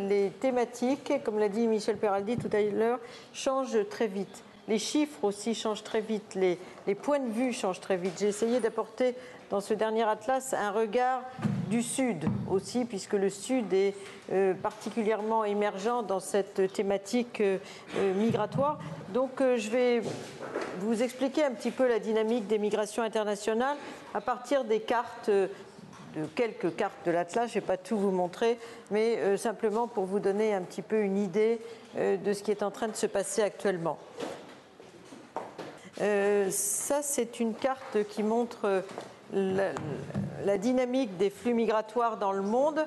les thématiques, comme l'a dit Michel Peraldi tout à l'heure, changent très vite. Les chiffres aussi changent très vite, les points de vue changent très vite. J'ai essayé d'apporter dans ce dernier atlas un regard du Sud aussi, puisque le Sud est particulièrement émergent dans cette thématique migratoire. Donc je vais vous expliquer un petit peu la dynamique des migrations internationales à partir des cartes, de quelques cartes de l'Atlas. Je ne vais pas tout vous montrer, mais simplement pour vous donner un petit peu une idée de ce qui est en train de se passer actuellement. Ça, c'est une carte qui montre la dynamique des flux migratoires dans le monde,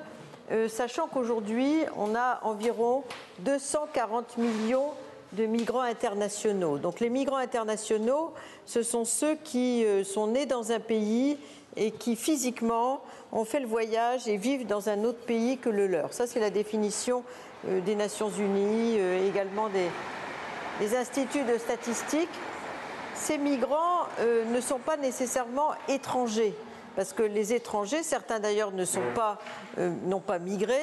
sachant qu'aujourd'hui, on a environ 240 millions de migrants internationaux. Donc les migrants internationaux, ce sont ceux qui sont nés dans un pays et qui physiquement ont fait le voyage et vivent dans un autre pays que le leur. Ça, c'est la définition des Nations Unies, également des instituts de statistiques. Ces migrants ne sont pas nécessairement étrangers, parce que les étrangers, certains d'ailleurs n'ont pas migré,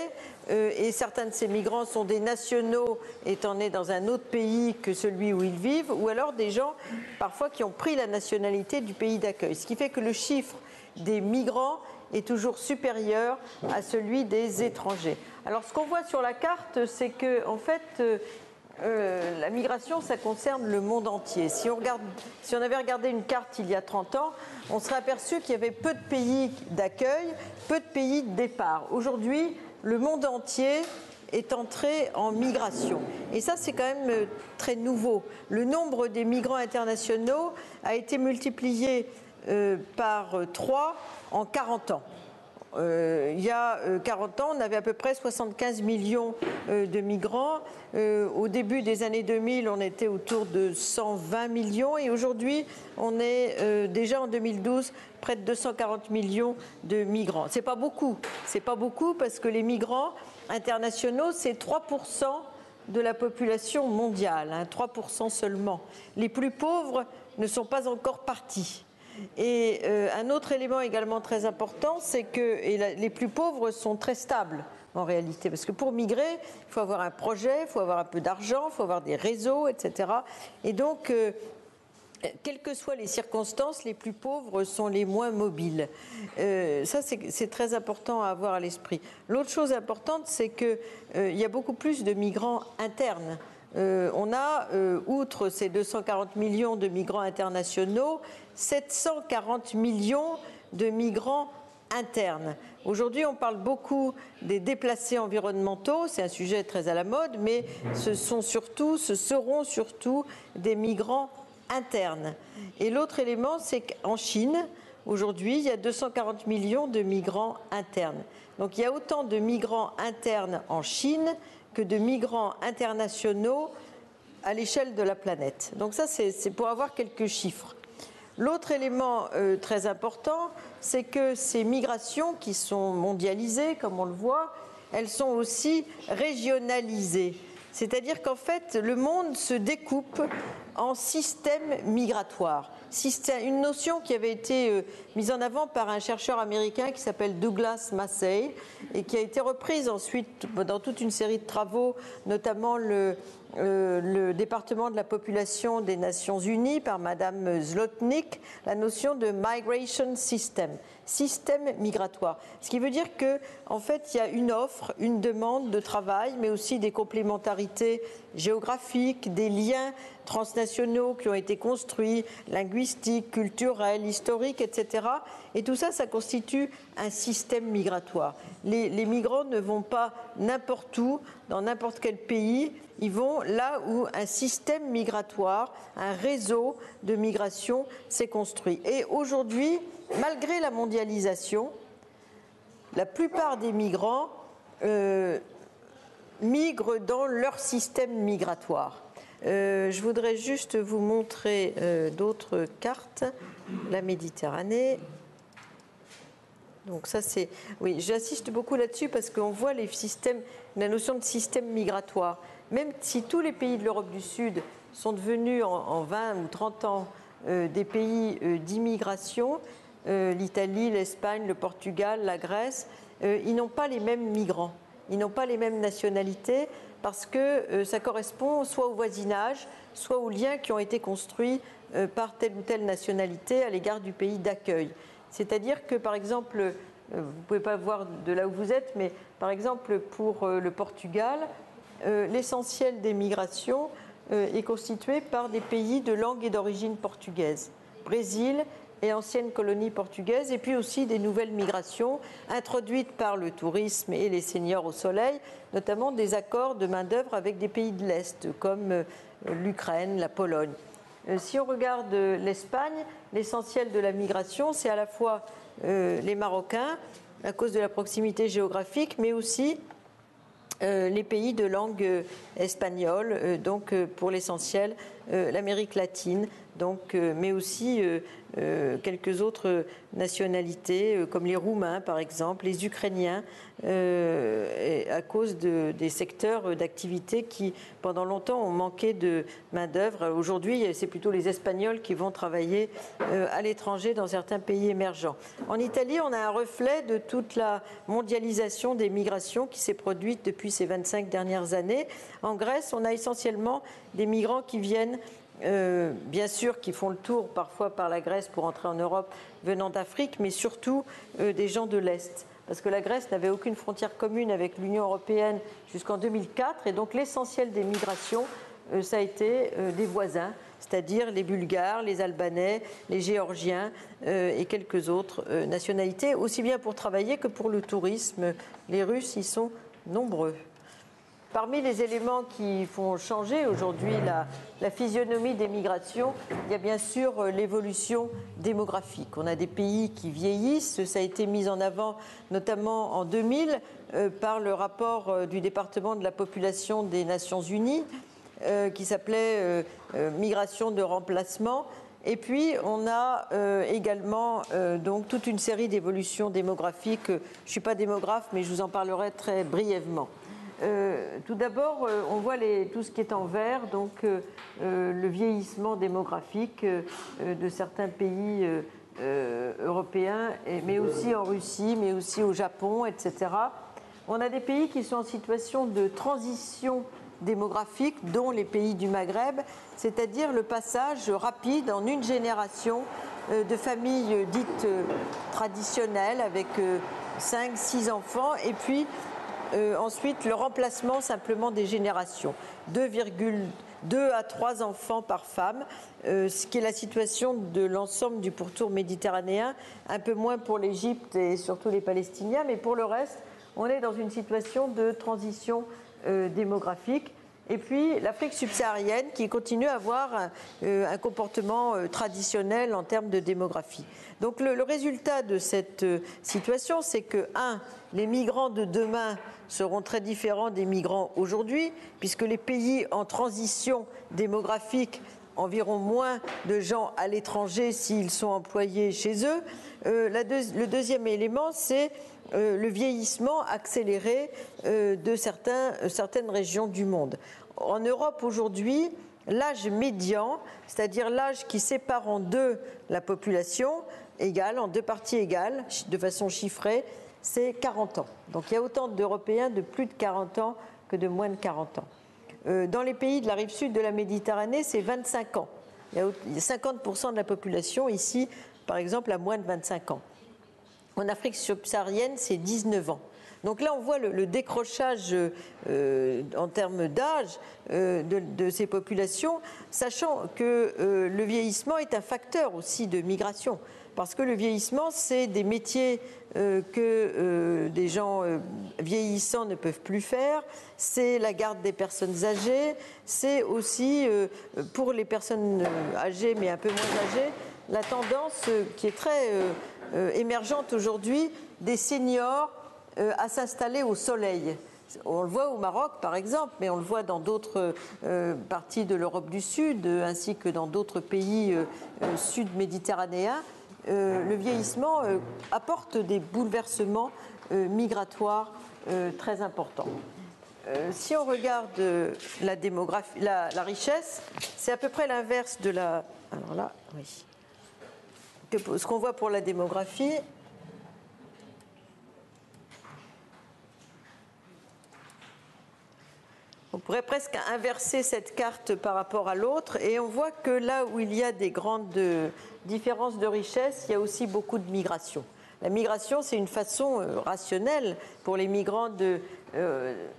et certains de ces migrants sont des nationaux étant nés dans un autre pays que celui où ils vivent, ou alors des gens parfois qui ont pris la nationalité du pays d'accueil. Ce qui fait que le chiffre des migrants est toujours supérieur à celui des étrangers. Alors ce qu'on voit sur la carte, c'est que en fait, la migration, ça concerne le monde entier. Si on avait regardé une carte il y a 30 ans, on serait aperçu qu'il y avait peu de pays d'accueil, peu de pays de départ. Aujourd'hui, le monde entier est entré en migration. Et ça, c'est quand même très nouveau. Le nombre des migrants internationaux a été multiplié par 3 en 40 ans. Il y a 40 ans, on avait à peu près 75 millions de migrants. Au début des années 2000, on était autour de 120 millions et aujourd'hui, on est déjà en 2012 près de 240 millions de migrants. C'est pas beaucoup parce que les migrants internationaux, c'est 3% de la population mondiale, 3% seulement. Les plus pauvres ne sont pas encore partis. Et un autre élément également très important, c'est que les plus pauvres sont très stables en réalité, parce que pour migrer, il faut avoir un projet, il faut avoir un peu d'argent, il faut avoir des réseaux, etc. Et donc, quelles que soient les circonstances, les plus pauvres sont les moins mobiles. Ça, c'est très important à avoir à l'esprit. L'autre chose importante, c'est qu'il y a beaucoup plus de migrants internes. On a, outre ces 240 millions de migrants internationaux, 740 millions de migrants internes. Aujourd'hui, on parle beaucoup des déplacés environnementaux, c'est un sujet très à la mode, mais ce seront surtout des migrants internes. Et l'autre élément, c'est qu'en Chine, aujourd'hui, il y a 240 millions de migrants internes. Donc il y a autant de migrants internes en Chine que de migrants internationaux à l'échelle de la planète. Donc ça, c'est pour avoir quelques chiffres. L'autre élément très important, c'est que ces migrations qui sont mondialisées, comme on le voit, elles sont aussi régionalisées. C'est-à-dire qu'en fait, le monde se découpe en systèmes migratoires. Une notion qui avait été mise en avant par un chercheur américain qui s'appelle Douglas Massey et qui a été reprise ensuite dans toute une série de travaux, notamment le département de la population des Nations Unies par Madame Zlotnick, la notion de migration system migratoire. Ce qui veut dire que, en fait, il y a une offre, une demande de travail, mais aussi des complémentarités géographiques, des liens transnationaux qui ont été construits, linguistiques, culturels, historiques, etc. Et tout ça, ça constitue un système migratoire. Les migrants ne vont pas n'importe où, dans n'importe quel pays, ils vont là où un système migratoire, un réseau de migration s'est construit. Et aujourd'hui, malgré la mondialisation, la plupart des migrants migrent dans leur système migratoire. Je voudrais juste vous montrer d'autres cartes. La Méditerranée. Donc ça c'est... Oui, j'insiste beaucoup là-dessus parce qu'on voit la notion de système migratoire. Même si tous les pays de l'Europe du Sud sont devenus en 20 ou 30 ans des pays d'immigration, l'Italie, l'Espagne, le Portugal, la Grèce, ils n'ont pas les mêmes migrants. ils n'ont pas les mêmes nationalités parce que ça correspond soit au voisinage, soit aux liens qui ont été construits par telle ou telle nationalité à l'égard du pays d'accueil. C'est-à-dire que, par exemple, vous ne pouvez pas voir de là où vous êtes, mais par exemple, pour le Portugal, l'essentiel des migrations est constitué par des pays de langue et d'origine portugaise. Brésil et anciennes colonies portugaises, et puis aussi des nouvelles migrations introduites par le tourisme et les seniors au soleil, notamment des accords de main-d'œuvre avec des pays de l'Est, comme l'Ukraine, la Pologne. Si on regarde l'Espagne, l'essentiel de la migration, c'est à la fois les Marocains, à cause de la proximité géographique, mais aussi les pays de langue espagnole, donc pour l'essentiel l'Amérique latine, donc, mais aussi quelques autres nationalités, comme les Roumains par exemple, les Ukrainiens, à cause des secteurs d'activité qui pendant longtemps ont manqué de main-d'œuvre. Aujourd'hui, c'est plutôt les Espagnols qui vont travailler à l'étranger dans certains pays émergents. En Italie, on a un reflet de toute la mondialisation des migrations qui s'est produite depuis ces 25 dernières années. En Grèce, on a essentiellement des migrants qui viennent bien sûr, qui font le tour parfois par la Grèce pour entrer en Europe venant d'Afrique, mais surtout des gens de l'Est. Parce que la Grèce n'avait aucune frontière commune avec l'Union européenne jusqu'en 2004, et donc l'essentiel des migrations, ça a été des voisins, c'est-à-dire les Bulgares, les Albanais, les Géorgiens et quelques autres nationalités, aussi bien pour travailler que pour le tourisme. Les Russes y sont nombreux. Parmi les éléments qui font changer aujourd'hui la physionomie des migrations, il y a bien sûr l'évolution démographique. On a des pays qui vieillissent, ça a été mis en avant notamment en 2000 par le rapport du département de la population des Nations Unies qui s'appelait Migration de remplacement. Et puis on a également donc toute une série d'évolutions démographiques. Je ne suis pas démographe, mais je vous en parlerai très brièvement. Tout d'abord, on voit tout ce qui est en vert, donc le vieillissement démographique de certains pays européens, mais aussi en Russie, mais aussi au Japon, etc. On a des pays qui sont en situation de transition démographique, dont les pays du Maghreb, c'est-à-dire le passage rapide en une génération de familles dites traditionnelles avec 5-6 enfants, et puis ensuite, le remplacement simplement des générations, 2,2 à 3 enfants par femme, ce qui est la situation de l'ensemble du pourtour méditerranéen, un peu moins pour l'Égypte et surtout les Palestiniens, mais pour le reste, on est dans une situation de transition démographique. Et puis l'Afrique subsaharienne qui continue à avoir un comportement traditionnel en termes de démographie. Donc le résultat de cette situation, c'est que, les migrants de demain seront très différents des migrants aujourd'hui, puisque les pays en transition démographique enverront moins de gens à l'étranger s'ils sont employés chez eux. Le deuxième élément, c'est le vieillissement accéléré de certaines régions du monde. En Europe aujourd'hui, l'âge médian, c'est-à-dire l'âge qui sépare en deux la population, égale, en deux parties égales, de façon chiffrée, c'est 40 ans. Donc il y a autant d'Européens de plus de 40 ans que de moins de 40 ans. Dans les pays de la rive sud de la Méditerranée, c'est 25 ans. Il y a 50% de la population ici, par exemple, à moins de 25 ans. En Afrique subsaharienne, c'est 19 ans. Donc là, on voit le décrochage en termes d'âge de ces populations, sachant que le vieillissement est un facteur aussi de migration. Parce que le vieillissement, c'est des métiers que des gens vieillissants ne peuvent plus faire, c'est la garde des personnes âgées, c'est aussi, pour les personnes âgées mais un peu moins âgées, la tendance qui est très émergente aujourd'hui des seniors à s'installer au soleil. On le voit au Maroc, par exemple, mais on le voit dans d'autres parties de l'Europe du Sud, ainsi que dans d'autres pays sud-méditerranéens. Le vieillissement apporte des bouleversements migratoires très importants. Si on regarde la démographie, la richesse, c'est à peu près l'inverse de la... Alors là, oui. Ce qu'on voit pour la démographie... On pourrait presque inverser cette carte par rapport à l'autre et on voit que là où il y a des grandes différences de richesse, il y a aussi beaucoup de migration. La migration, c'est une façon rationnelle pour les migrants de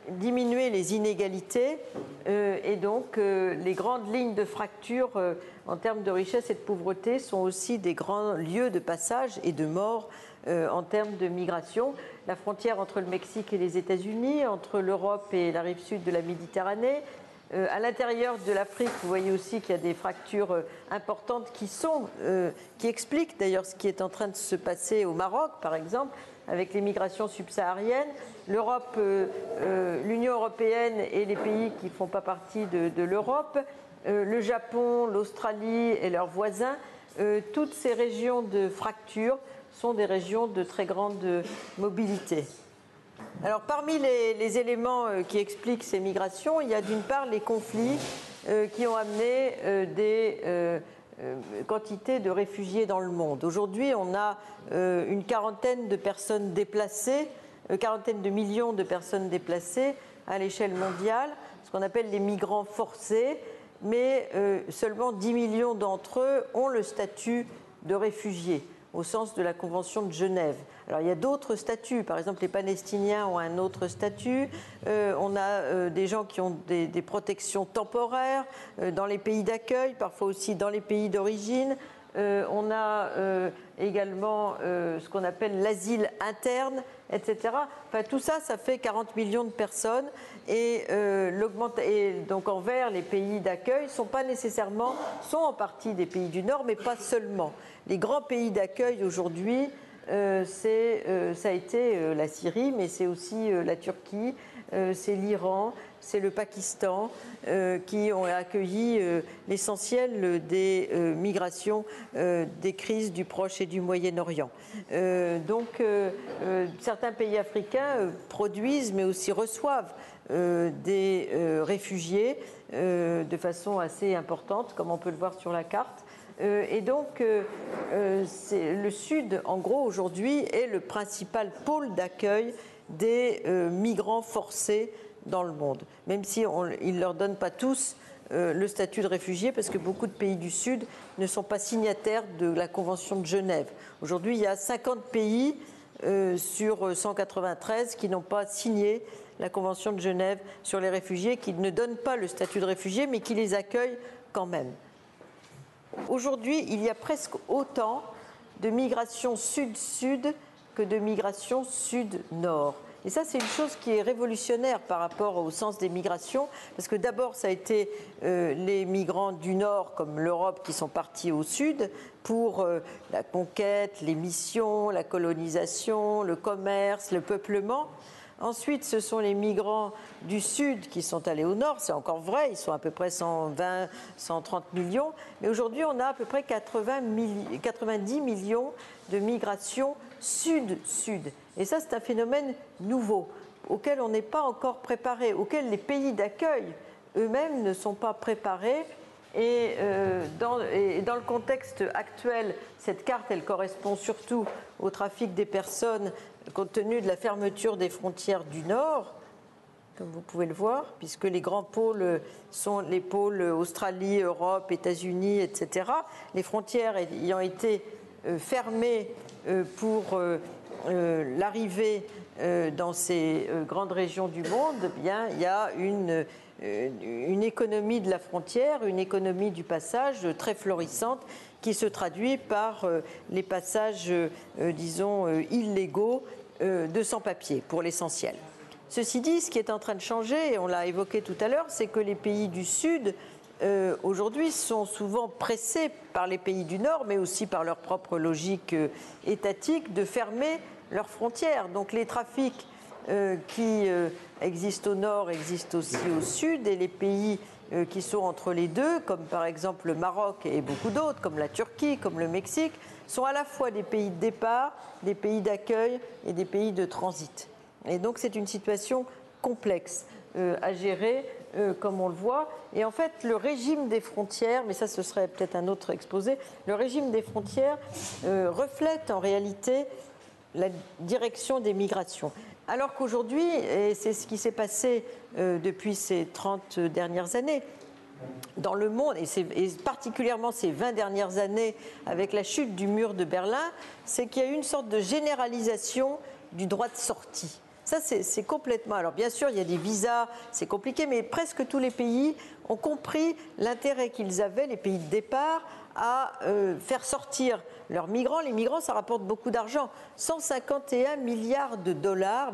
diminuer les inégalités et donc les grandes lignes de fracture en termes de richesse et de pauvreté sont aussi des grands lieux de passage et de mort en termes de migration. La frontière entre le Mexique et les États-Unis, entre l'Europe et la rive sud de la Méditerranée. À l'intérieur de l'Afrique, vous voyez aussi qu'il y a des fractures importantes qui expliquent d'ailleurs ce qui est en train de se passer au Maroc, par exemple, avec les migrations subsahariennes. L'Europe, l'Union européenne et les pays qui ne font pas partie de l'Europe, le Japon, l'Australie et leurs voisins, toutes ces régions de fracture sont des régions de très grande mobilité. Alors, parmi les éléments qui expliquent ces migrations, il y a d'une part les conflits qui ont amené des quantités de réfugiés dans le monde. Aujourd'hui, on a une quarantaine de personnes déplacées, quarantaine de millions de personnes déplacées à l'échelle mondiale, ce qu'on appelle les migrants forcés, mais seulement 10 millions d'entre eux ont le statut de réfugiés au sens de la Convention de Genève. Alors il y a d'autres statuts, par exemple les Palestiniens ont un autre statut, on a des gens qui ont des protections temporaires dans les pays d'accueil, parfois aussi dans les pays d'origine. On a également ce qu'on appelle l'asile interne, etc. Enfin, tout ça, ça fait 40 millions de personnes et donc en vert, les pays d'accueil sont en partie des pays du Nord, mais pas seulement. Les grands pays d'accueil aujourd'hui, ça a été la Syrie, mais c'est aussi la Turquie, c'est l'Iran, c'est le Pakistan qui ont accueilli l'essentiel des migrations des crises du Proche et du Moyen-Orient. Donc certains pays africains produisent mais aussi reçoivent des réfugiés de façon assez importante, comme on peut le voir sur la carte. Et donc, le Sud, en gros, aujourd'hui, est le principal pôle d'accueil des migrants forcés dans le monde, même si ils ne leur donnent pas tous le statut de réfugié, parce que beaucoup de pays du Sud ne sont pas signataires de la Convention de Genève. Aujourd'hui, il y a 50 pays sur 193 qui n'ont pas signé la Convention de Genève sur les réfugiés, qui ne donnent pas le statut de réfugié, mais qui les accueillent quand même. Aujourd'hui, il y a presque autant de migration sud-sud que de migration sud-nord. Et ça, c'est une chose qui est révolutionnaire par rapport au sens des migrations, parce que d'abord, ça a été les migrants du Nord, comme l'Europe, qui sont partis au Sud pour la conquête, les missions, la colonisation, le commerce, le peuplement. Ensuite, ce sont les migrants du Sud qui sont allés au Nord. C'est encore vrai, ils sont à peu près 120, 130 millions. Mais aujourd'hui, on a à peu près 90 millions de migrations Sud-Sud. Et ça, c'est un phénomène nouveau, auquel on n'est pas encore préparé, auquel les pays d'accueil eux-mêmes ne sont pas préparés. Et dans le contexte actuel, cette carte, elle correspond surtout au trafic des personnes compte tenu de la fermeture des frontières du Nord, comme vous pouvez le voir, puisque les grands pôles sont les pôles Australie, Europe, États-Unis, etc. Les frontières ayant été fermées pour l'arrivée dans ces grandes régions du monde, eh bien, il y a une économie de la frontière, une économie du passage très florissante qui se traduit par les passages, disons, illégaux de sans-papiers, pour l'essentiel. Ceci dit, ce qui est en train de changer, et on l'a évoqué tout à l'heure, c'est que les pays du Sud, aujourd'hui, sont souvent pressés par les pays du Nord, mais aussi par leur propre logique étatique, de fermer leurs frontières. Donc les trafics qui existent au Nord existent aussi au Sud, et les pays qui sont entre les deux, comme par exemple le Maroc et beaucoup d'autres, comme la Turquie, comme le Mexique, sont à la fois des pays de départ, des pays d'accueil et des pays de transit. Et donc c'est une situation complexe à gérer, comme on le voit. Et en fait, le régime des frontières, mais ça ce serait peut-être un autre exposé, le régime des frontières reflète en réalité la direction des migrations. Alors qu'aujourd'hui, et c'est ce qui s'est passé depuis ces 30 dernières années, dans le monde, et particulièrement ces 20 dernières années avec la chute du mur de Berlin, c'est qu'il y a eu une sorte de généralisation du droit de sortie. Ça, c'est complètement... Alors bien sûr, il y a des visas, c'est compliqué, mais presque tous les pays ont compris l'intérêt qu'ils avaient, les pays de départ, à faire sortir leurs migrants. Les migrants, ça rapporte beaucoup d'argent. 151 milliards de dollars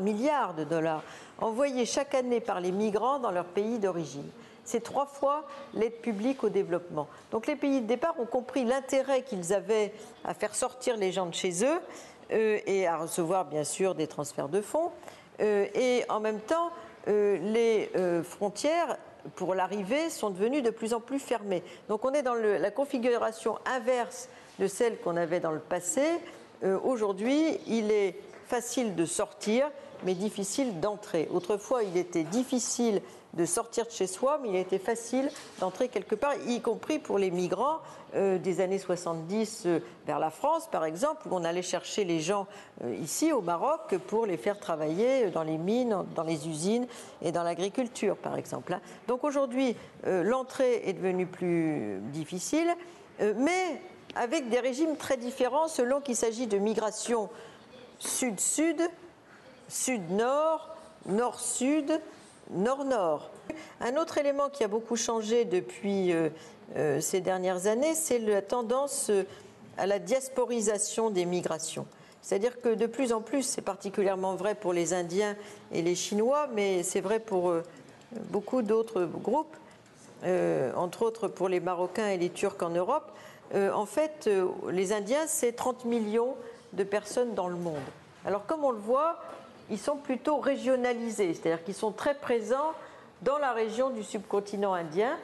envoyés chaque année par les migrants dans leur pays d'origine. C'est 3 fois l'aide publique au développement. Donc les pays de départ ont compris l'intérêt qu'ils avaient à faire sortir les gens de chez eux et à recevoir bien sûr des transferts de fonds. Et en même temps, les frontières pour l'arrivée sont devenues de plus en plus fermées. Donc on est dans la configuration inverse de celle qu'on avait dans le passé. Aujourd'hui, il est facile de sortir, mais difficile d'entrer. Autrefois, il était difficile de sortir de chez soi, mais il était facile d'entrer quelque part, y compris pour les migrants des années 70 vers la France, par exemple, où on allait chercher les gens ici au Maroc pour les faire travailler dans les mines, dans les usines et dans l'agriculture, par exemple. Donc aujourd'hui, l'entrée est devenue plus difficile, mais avec des régimes très différents selon qu'il s'agit de migration sud-sud, sud-nord, nord-sud, nord-nord. Un autre élément qui a beaucoup changé depuis ces dernières années, c'est la tendance à la diasporisation des migrations. C'est-à-dire que de plus en plus, c'est particulièrement vrai pour les Indiens et les Chinois, mais c'est vrai pour beaucoup d'autres groupes, entre autres pour les Marocains et les Turcs en Europe. En fait, les Indiens, c'est 30 millions de personnes dans le monde. Alors comme on le voit, ils sont plutôt régionalisés, c'est-à-dire qu'ils sont très présents dans la région du subcontinent indien,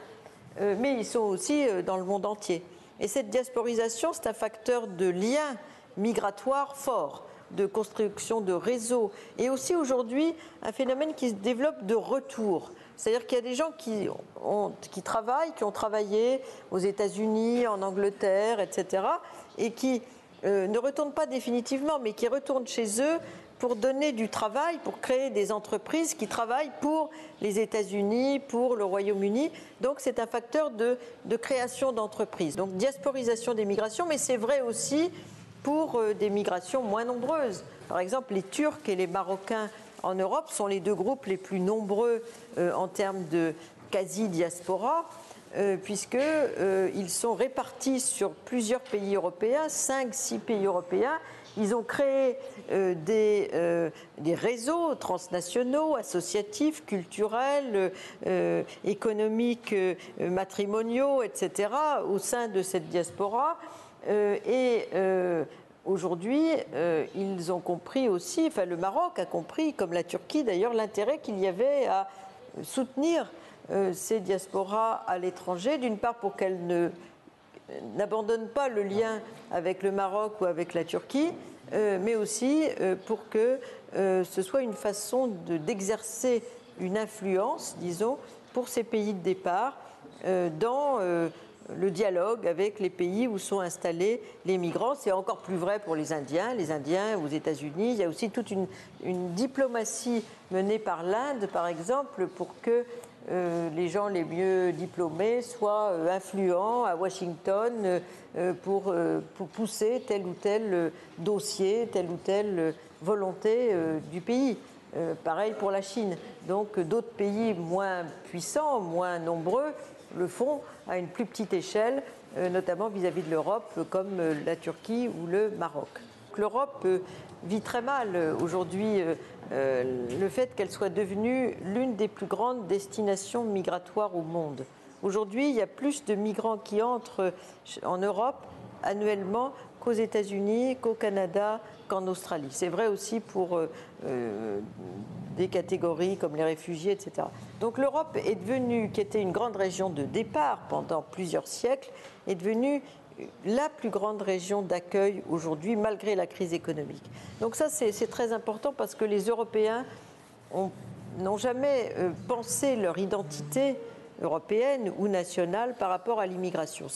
mais ils sont aussi dans le monde entier. Et cette diasporisation, c'est un facteur de lien migratoire fort, de construction de réseaux, et aussi aujourd'hui un phénomène qui se développe de retour. C'est-à-dire qu'il y a des gens qui travaillent, qui ont travaillé aux États-Unis, en Angleterre, etc., et qui ne retournent pas définitivement, mais qui retournent chez eux pour donner du travail, pour créer des entreprises qui travaillent pour les États-Unis, pour le Royaume-Uni. Donc c'est un facteur de création d'entreprises. Donc diasporisation des migrations, mais c'est vrai aussi pour des migrations moins nombreuses. Par exemple, les Turcs et les Marocains en Europe sont les deux groupes les plus nombreux en termes de quasi-diaspora, puisqu'ils sont répartis sur plusieurs pays européens, 5-6 pays européens. Ils ont créé des réseaux transnationaux, associatifs, culturels, économiques, matrimoniaux, etc., au sein de cette diaspora. Aujourd'hui, ils ont compris aussi, enfin le Maroc a compris, comme la Turquie d'ailleurs, l'intérêt qu'il y avait à soutenir ces diasporas à l'étranger, d'une part pour qu'elles n'abandonnent pas le lien avec le Maroc ou avec la Turquie, mais aussi pour que ce soit une façon d'exercer une influence, disons, pour ces pays de départ dans le dialogue avec les pays où sont installés les migrants. C'est encore plus vrai pour les Indiens aux États-Unis. Il y a aussi toute une diplomatie menée par l'Inde, par exemple, pour que les gens les mieux diplômés soient influents à Washington pour pousser tel ou tel dossier, telle ou telle volonté du pays. Pareil pour la Chine. Donc d'autres pays moins puissants, moins nombreux, le font à une plus petite échelle, notamment vis-à-vis de l'Europe, comme la Turquie ou le Maroc. L'Europe vit très mal aujourd'hui le fait qu'elle soit devenue l'une des plus grandes destinations migratoires au monde. Aujourd'hui, il y a plus de migrants qui entrent en Europe annuellement qu'aux États-Unis, qu'au Canada, qu'en Australie. C'est vrai aussi pour des catégories comme les réfugiés, etc. Donc l'Europe est devenue, qui était une grande région de départ pendant plusieurs siècles, est devenue la plus grande région d'accueil aujourd'hui, malgré la crise économique. Donc ça, c'est très important parce que les Européens n'ont jamais pensé leur identité européenne ou nationale par rapport à l'immigration.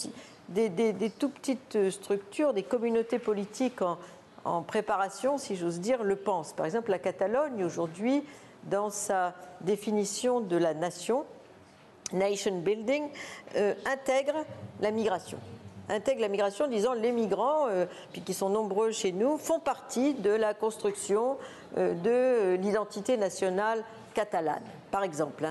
Des tout petites structures, des communautés politiques en préparation, si j'ose dire, le pensent. Par exemple, la Catalogne, aujourd'hui, dans sa définition de la nation, nation building, intègre la migration. Intègre la migration en disant les migrants, puis qui sont nombreux chez nous, font partie de la construction de l'identité nationale catalane, par exemple.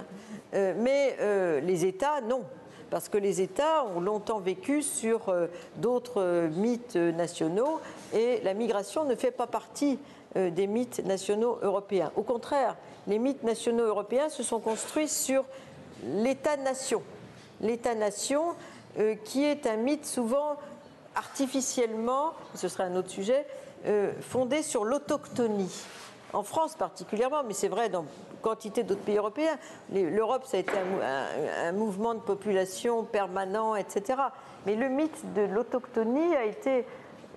Mais les États, non. Parce que les États ont longtemps vécu sur d'autres mythes nationaux et la migration ne fait pas partie des mythes nationaux européens. Au contraire, les mythes nationaux européens se sont construits sur l'État-nation. L'État-nation qui est un mythe souvent artificiellement, ce serait un autre sujet, fondé sur l'autochtonie. En France particulièrement, mais c'est vrai dans quantité d'autres pays européens. L'Europe, ça a été un mouvement de population permanent, etc. Mais le mythe de l'autochtonie a été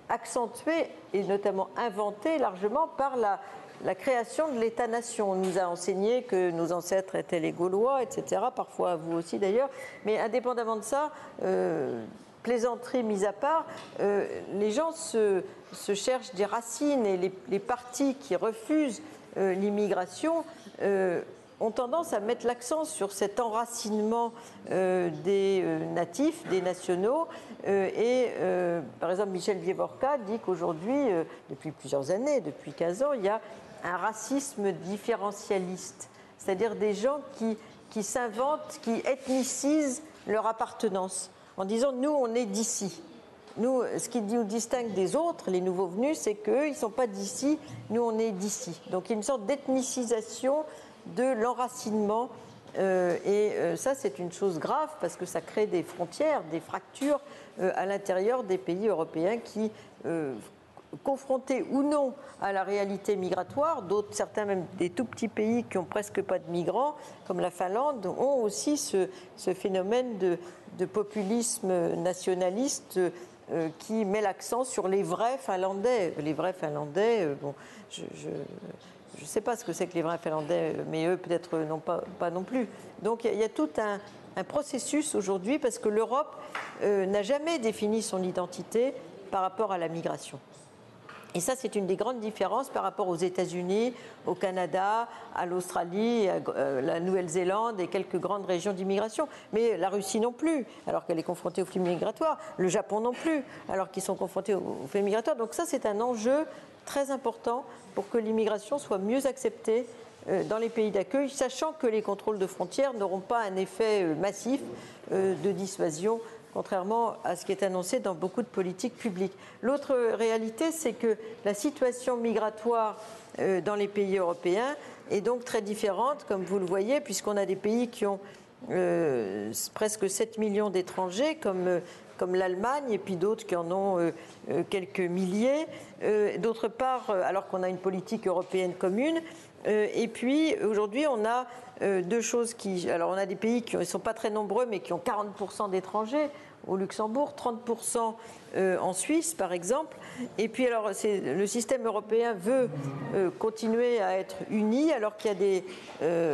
accentué et notamment inventé largement par la création de l'État-nation. On nous a enseigné que nos ancêtres étaient les Gaulois, etc., parfois vous aussi d'ailleurs. Mais indépendamment de ça, plaisanterie mise à part, les gens se cherchent des racines et les partis qui refusent l'immigration ont tendance à mettre l'accent sur cet enracinement des natifs, des nationaux. Par exemple, Michel Vievorka dit qu'aujourd'hui, depuis plusieurs années, depuis 15 ans, il y a un racisme différentialiste, c'est-à-dire des gens qui s'inventent, qui ethnicisent leur appartenance en disant « nous, on est d'ici ». Nous, ce qui nous distingue des autres, les nouveaux venus, c'est qu'eux, ils ne sont pas d'ici, nous, on est d'ici. Donc il y a une sorte d'ethnicisation de l'enracinement. Ça, c'est une chose grave parce que ça crée des frontières, des fractures à l'intérieur des pays européens qui, confrontés ou non à la réalité migratoire, certains même des tout petits pays qui n'ont presque pas de migrants, comme la Finlande, ont aussi ce phénomène de populisme nationaliste qui met l'accent sur les vrais Finlandais. Les vrais Finlandais, bon, je ne sais pas ce que c'est que les vrais Finlandais, mais eux peut-être pas non plus. Donc il y a tout un processus aujourd'hui parce que l'Europe n'a jamais défini son identité par rapport à la migration. Et ça, c'est une des grandes différences par rapport aux États-Unis, au Canada, à l'Australie, à la Nouvelle-Zélande et quelques grandes régions d'immigration. Mais la Russie non plus, alors qu'elle est confrontée aux flux migratoires. Le Japon non plus, alors qu'ils sont confrontés aux flux migratoires. Donc ça, c'est un enjeu très important pour que l'immigration soit mieux acceptée dans les pays d'accueil, sachant que les contrôles de frontières n'auront pas un effet massif de dissuasion, contrairement à ce qui est annoncé dans beaucoup de politiques publiques. L'autre réalité, c'est que la situation migratoire dans les pays européens est donc très différente, comme vous le voyez, puisqu'on a des pays qui ont presque 7 millions d'étrangers, comme l'Allemagne, et puis d'autres qui en ont quelques milliers. D'autre part, alors qu'on a une politique européenne commune, et puis aujourd'hui, on a deux choses alors on a des pays qui ne sont pas très nombreux, mais qui ont 40% d'étrangers, au Luxembourg, 30% en Suisse, par exemple. Et puis, alors, le système européen veut continuer à être uni, alors qu'il y a des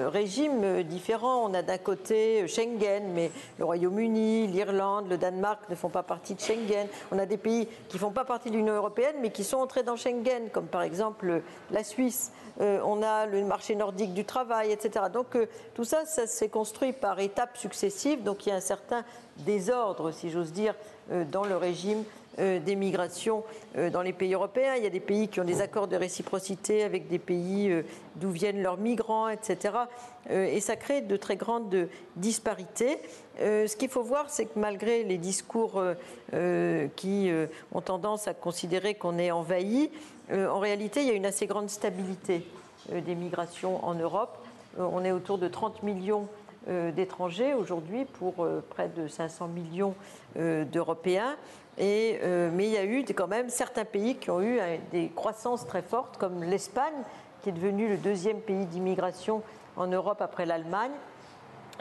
régimes différents. On a d'un côté Schengen, mais le Royaume-Uni, l'Irlande, le Danemark ne font pas partie de Schengen. On a des pays qui ne font pas partie de l'Union européenne, mais qui sont entrés dans Schengen, comme par exemple la Suisse. On a le marché nordique du travail, etc. Donc, tout ça, ça s'est construit par étapes successives. Donc, il y a un certain désordre, si j'ose dire, dans le régime des migrations dans les pays européens. Il y a des pays qui ont des accords de réciprocité avec des pays d'où viennent leurs migrants, etc. Et ça crée de très grandes disparités. Ce qu'il faut voir, c'est que malgré les discours qui ont tendance à considérer qu'on est envahi, en réalité, il y a une assez grande stabilité des migrations en Europe. On est autour de 30 millions d'étrangers aujourd'hui pour près de 500 millions d'Européens. Mais il y a eu quand même certains pays qui ont eu des croissances très fortes, comme l'Espagne, qui est devenue le deuxième pays d'immigration en Europe après l'Allemagne,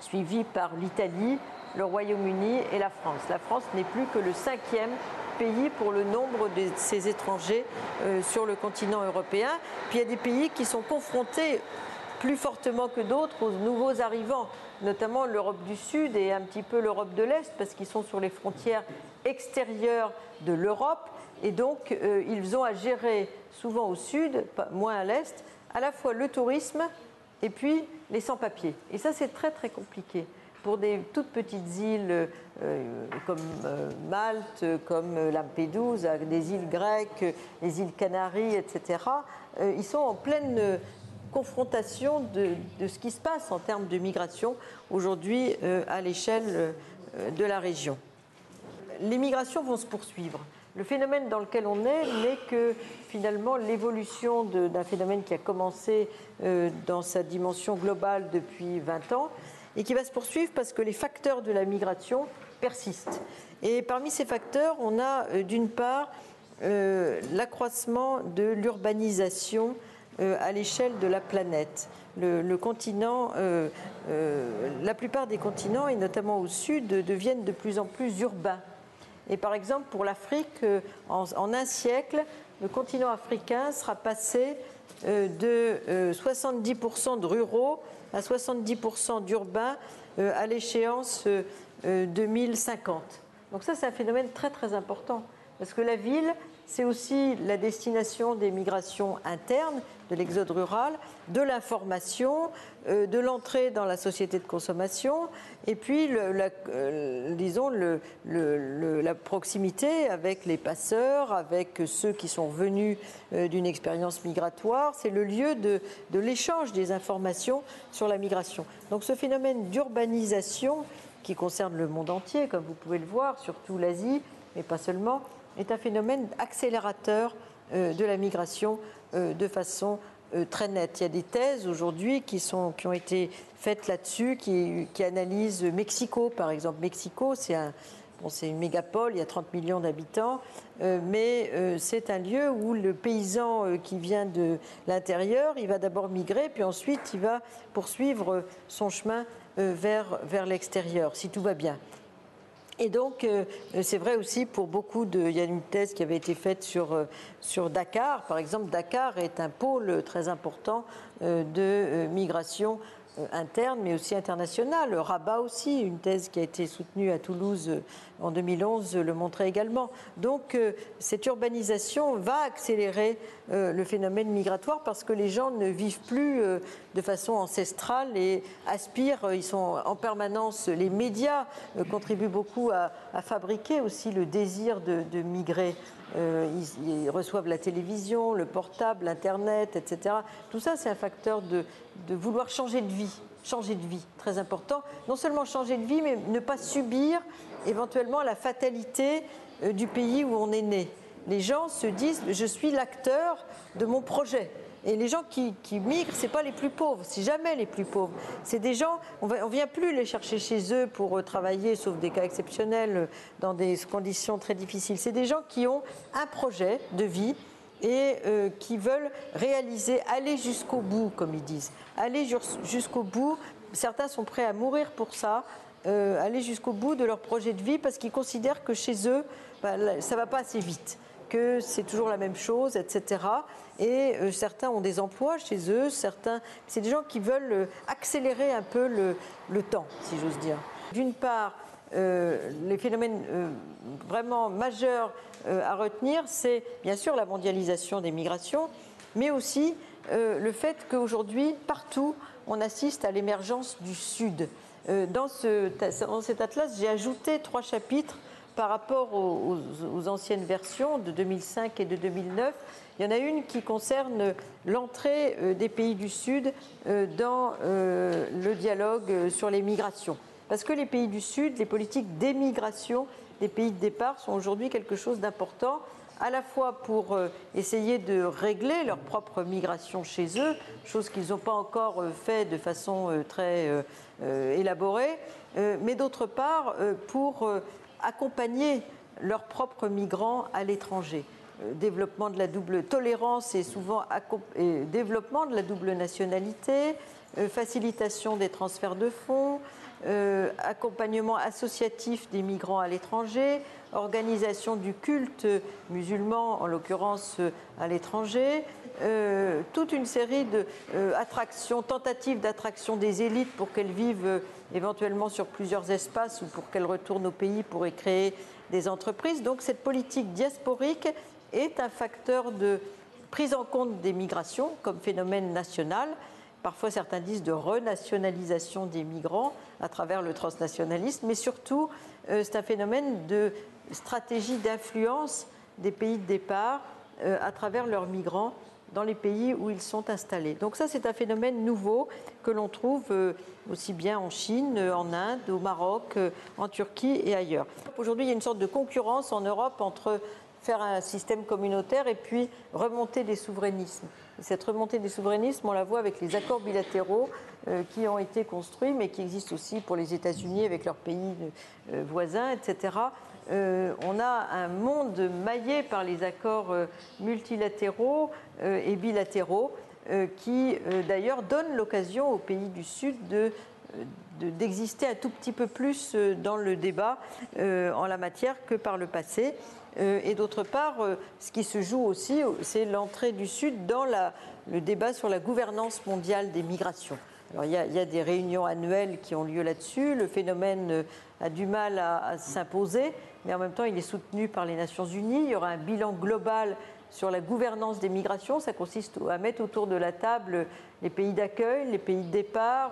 suivi par l'Italie, le Royaume-Uni et la France. La France n'est plus que le 5e pays pour le nombre de ces étrangers sur le continent européen. Puis il y a des pays qui sont confrontés plus fortement que d'autres aux nouveaux arrivants, notamment l'Europe du Sud et un petit peu l'Europe de l'Est, parce qu'ils sont sur les frontières extérieures de l'Europe, Et donc, ils ont à gérer, souvent au sud, moins à l'est, à la fois le tourisme et puis les sans-papiers. Et ça, c'est très, très compliqué. Pour des toutes petites îles comme Malte, comme Lampedusa, des îles grecques, les îles Canaries, etc., ils sont en pleine confrontation de ce qui se passe en termes de migration aujourd'hui à l'échelle de la région. Les migrations vont se poursuivre. Le phénomène dans lequel on est n'est que finalement l'évolution d'un phénomène qui a commencé dans sa dimension globale depuis 20 ans et qui va se poursuivre parce que les facteurs de la migration persistent. Et parmi ces facteurs, on a d'une part l'accroissement de l'urbanisation à l'échelle de la planète. Le continent, la plupart des continents, et notamment au sud, deviennent de plus en plus urbains. Et par exemple, pour l'Afrique, en un siècle, le continent africain sera passé de 70% de ruraux à 70% d'urbains à l'échéance 2050. Donc ça, c'est un phénomène très très important, parce que la ville, c'est aussi la destination des migrations internes, de l'exode rural, de l'information, de l'entrée dans la société de consommation, et puis disons la proximité avec les passeurs, avec ceux qui sont venus d'une expérience migratoire. C'est le lieu de l'échange des informations sur la migration. Donc ce phénomène d'urbanisation qui concerne le monde entier, comme vous pouvez le voir, surtout l'Asie, mais pas seulement, est un phénomène accélérateur de la migration de façon très nette. Il y a des thèses aujourd'hui qui ont été faites là-dessus, qui analysent Mexico, par exemple. Mexico, c'est une mégapole, il y a 30 millions d'habitants, mais c'est un lieu où le paysan qui vient de l'intérieur, il va d'abord migrer, puis ensuite il va poursuivre son chemin vers l'extérieur, si tout va bien. Et donc, c'est vrai aussi pour beaucoup de... Il y a une thèse qui avait été faite sur Dakar. Par exemple, Dakar est un pôle très important de migration interne, mais aussi internationale. Rabat aussi, une thèse qui a été soutenue à Toulouse en 2011, le montrait également. Donc, cette urbanisation va accélérer le phénomène migratoire parce que les gens ne vivent plus de façon ancestrale et aspirent, ils sont en permanence, les médias contribuent beaucoup à fabriquer aussi le désir de migrer. Ils reçoivent la télévision, le portable, l'Internet, etc. Tout ça, c'est un facteur de vouloir changer de vie. Changer de vie, très important. Non seulement changer de vie, mais ne pas subir éventuellement la fatalité du pays où on est né. Les gens se disent « je suis l'acteur de mon projet ». Et les gens qui migrent, ce n'est pas les plus pauvres, c'est jamais les plus pauvres. C'est des gens, on ne vient plus les chercher chez eux pour travailler, sauf des cas exceptionnels, dans des conditions très difficiles. C'est des gens qui ont un projet de vie et qui veulent réaliser, aller jusqu'au bout, comme ils disent. Aller jusqu'au bout, certains sont prêts à mourir pour ça, aller jusqu'au bout de leur projet de vie parce qu'ils considèrent que chez eux, ça ne va pas assez vite, que c'est toujours la même chose, etc. Et certains ont des emplois chez eux, certains... C'est des gens qui veulent accélérer un peu le temps, si j'ose dire. D'une part, les phénomènes vraiment majeurs à retenir, c'est bien sûr la mondialisation des migrations, mais aussi le fait qu'aujourd'hui, partout, on assiste à l'émergence du Sud. Dans cet atlas, j'ai ajouté 3 chapitres par rapport aux anciennes versions de 2005 et de 2009. Il y en a une qui concerne l'entrée des pays du Sud dans le dialogue sur les migrations. Parce que les pays du Sud, les politiques d'émigration des pays de départ sont aujourd'hui quelque chose d'important, à la fois pour essayer de régler leur propre migration chez eux, chose qu'ils n'ont pas encore fait de façon très élaborée, mais d'autre part pour accompagner leurs propres migrants à l'étranger. Développement de la double tolérance et souvent développement de la double nationalité, facilitation des transferts de fonds, accompagnement associatif des migrants à l'étranger, organisation du culte musulman, en l'occurrence à l'étranger, toute une série de tentatives d'attraction des élites pour qu'elles vivent éventuellement sur plusieurs espaces ou pour qu'elles retournent au pays pour y créer des entreprises. Donc cette politique diasporique est un facteur de prise en compte des migrations comme phénomène national. Parfois certains disent de renationalisation des migrants à travers le transnationalisme, mais surtout c'est un phénomène de stratégie d'influence des pays de départ à travers leurs migrants dans les pays où ils sont installés. Donc ça, c'est un phénomène nouveau que l'on trouve aussi bien en Chine, en Inde, au Maroc, en Turquie et ailleurs. Aujourd'hui, il y a une sorte de concurrence en Europe entre faire un système communautaire et puis remonter des souverainismes. Et cette remontée des souverainismes, on la voit avec les accords bilatéraux qui ont été construits, mais qui existent aussi pour les États-Unis avec leurs pays voisins, etc. On a un monde maillé par les accords multilatéraux et bilatéraux qui d'ailleurs donnent l'occasion aux pays du Sud d'exister un tout petit peu plus dans le débat en la matière que par le passé. Et d'autre part, ce qui se joue aussi, c'est l'entrée du Sud dans le débat sur la gouvernance mondiale des migrations. Alors, il y a des réunions annuelles qui ont lieu là-dessus. Le phénomène a du mal à s'imposer, mais en même temps, il est soutenu par les Nations Unies. Il y aura un bilan global sur la gouvernance des migrations. Ça consiste à mettre autour de la table les pays d'accueil, les pays de départ,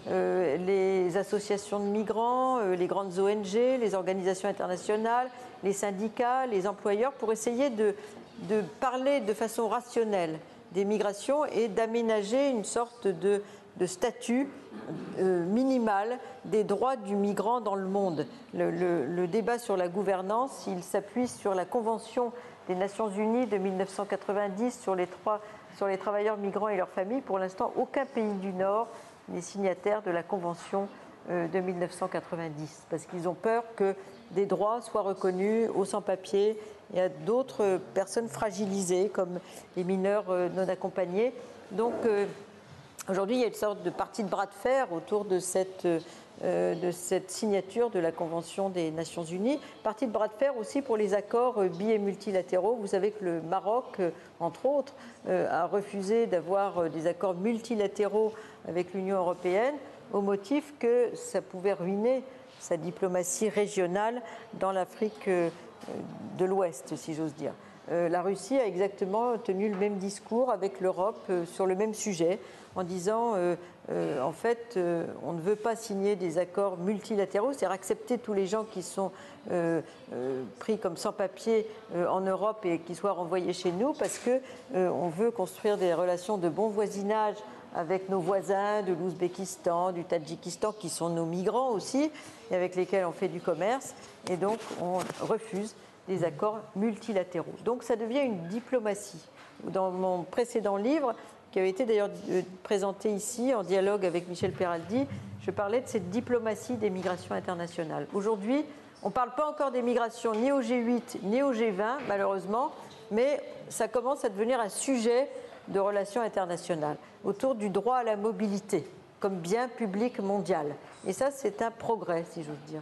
les associations de migrants, les grandes ONG, les organisations internationales, les syndicats, les employeurs, pour essayer de parler de façon rationnelle des migrations et d'aménager une sorte de statut minimal des droits du migrant dans le monde. Le débat sur la gouvernance, il s'appuie sur la Convention des Nations Unies de 1990 sur les travailleurs migrants et leurs familles. Pour l'instant, aucun pays du Nord n'est signataire de la Convention de 1990, parce qu'ils ont peur que des droits soient reconnus aux sans-papiers et à d'autres personnes fragilisées, comme les mineurs non accompagnés. Donc, aujourd'hui, il y a une sorte de partie de bras de fer autour de cette signature de la Convention des Nations Unies. Partie de bras de fer aussi pour les accords bi- et multilatéraux. Vous savez que le Maroc, entre autres, a refusé d'avoir des accords multilatéraux avec l'Union européenne au motif que ça pouvait ruiner sa diplomatie régionale dans l'Afrique de l'Ouest, si j'ose dire. La Russie a exactement tenu le même discours avec l'Europe sur le même sujet, en disant en fait on ne veut pas signer des accords multilatéraux, c'est-à-dire accepter tous les gens qui sont pris comme sans-papiers en Europe et qui soient renvoyés chez nous, parce qu'on veut construire des relations de bon voisinage avec nos voisins de l'Ouzbékistan, du Tadjikistan, qui sont nos migrants aussi, et avec lesquels on fait du commerce, et donc on refuse des accords multilatéraux. Donc ça devient une diplomatie. Dans mon précédent livre, qui avait été d'ailleurs présenté ici en dialogue avec Michel Peraldi, je parlais de cette diplomatie des migrations internationales. Aujourd'hui, on ne parle pas encore des migrations ni au G8 ni au G20, malheureusement, mais ça commence à devenir un sujet de relations internationales, autour du droit à la mobilité comme bien public mondial. Et ça, c'est un progrès, si j'ose dire.